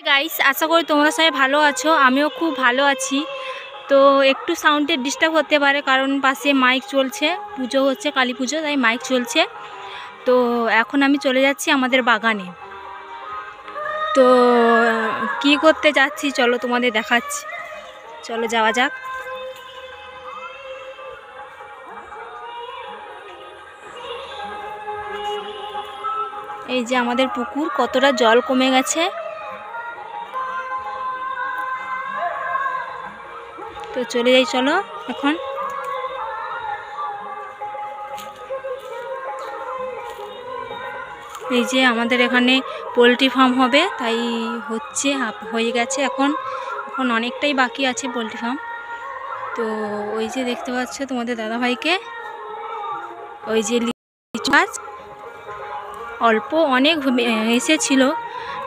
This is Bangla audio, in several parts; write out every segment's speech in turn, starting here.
গাইস, আশা করি তোমরা সবাই ভালো আছো। আমিও খুব ভালো আছি। তো একটু সাউন্ডের ডিস্টার্ব হতে পারে, কারণ পাশে মাইক চলছে, পুজো হচ্ছে, কালী পুজো, তাই মাইক চলছে। তো এখন আমি চলে যাচ্ছি আমাদের বাগানে। তো কি করতে যাচ্ছি চলো তোমাদের দেখাচ্ছি। চলো যাওয়া যাক। এই যে আমাদের পুকুর, কতটা জল কমে গেছে। তো চলে যাই চলো এখন। এই যে আমাদের এখানে পোলট্রি ফার্ম হবে, তাই হচ্ছে, হয়ে গেছে। এখন অনেকটাই বাকি আছে পোলট্রি ফার্ম। তো ওই যে দেখতে পাচ্ছ তোমাদের দাদাভাইকে, ওই যে লিচু গাছ অল্প অনেক এসেছিল,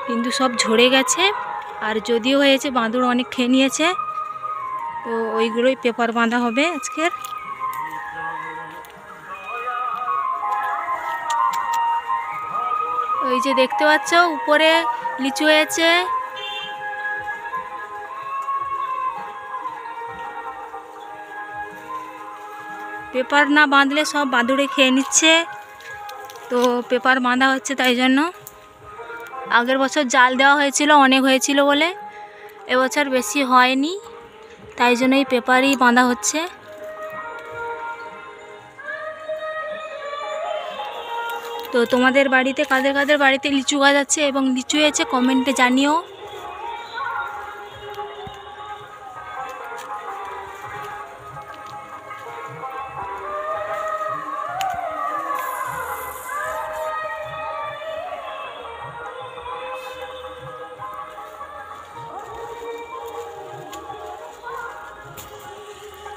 কিন্তু সব ঝরে গেছে। আর যদিও হয়েছে, বাঁদর অনেক খেয়ে নিয়েছে। তো ওইগুলোই পেপার বাঁধা হবে আজকের। ওই যে দেখতে পাচ্ছ উপরে লিচু হয়েছে। পেপার না বাঁধলে সব বাঁদরে খেয়ে নিচ্ছে, তো পেপার বাঁধা হচ্ছে। তাই জন্য আগের বছর জাল দেওয়া হয়েছিল, অনেক হয়েছিল বলে। এবছর বেশি হয়নি, তাই জন্য এই পেপারই বাঁধা হচ্ছে। তো তোমাদের বাড়িতে কাদের কাদের বাড়িতে লিচু গাছ আছে এবং লিচু হয়েছে কমেন্টে জানিও।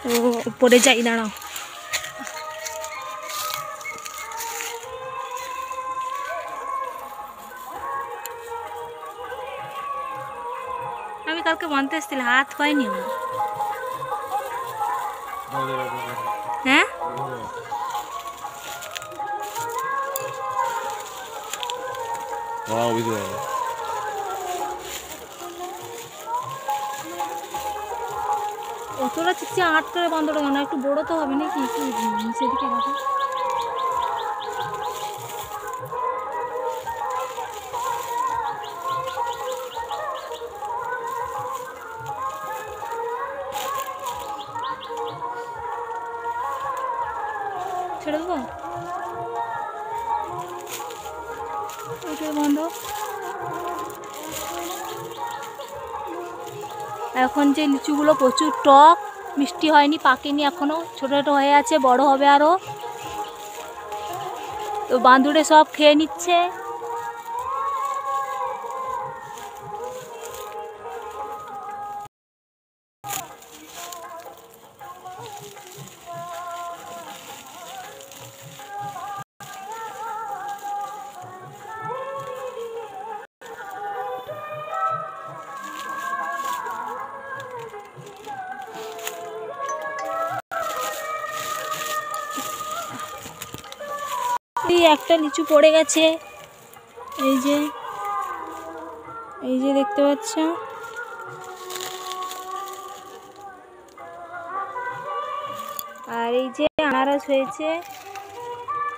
তো উপরে যাই, দাঁড়াও। আমি কালকে বানতে এসেছিলাম, হাত হয়নি আমার। হ্যাঁ, অতটা চিকচি আট করে বাঁধটা কেন? একটু বড় তো হবে নাকি? একটু সেদিকে রাখো। ছেড়ে দেবো, বন্ধ। এখন যে লিচুগুলো প্রচুর টক, মিষ্টি হয়নি, পাকেনি এখনো, ছোট ছোট হয়ে আছে, বড় হবে আরও। তো বাঁদুড়ে সব খেয়ে নিচ্ছে। একটা লিচু পড়ে গেছে, এই যে দেখতে পাচ্ছ। আর এই যে আনারস হয়েছে,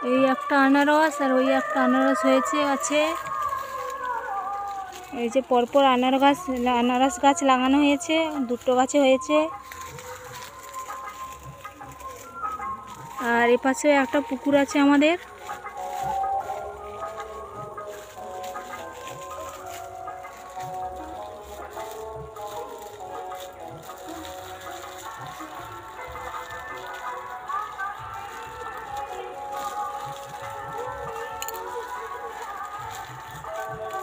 এই একটা আনারস আর ওই একটা আনারস হয়েছে আছে। এই যে পরপর আনারস গাছ লাগানো হয়েছে, দুটো গাছে হয়েছে। আর এপাশে একটা পুকুর আছে আমাদের।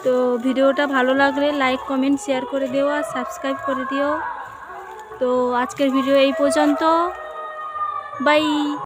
তো ভিডিওটা ভালো লাগলে লাইক কমেন্ট শেয়ার করে দিও আর সাবস্ক্রাইব করে দিও। তো আজকের ভিডিও এই পর্যন্ত, বাই।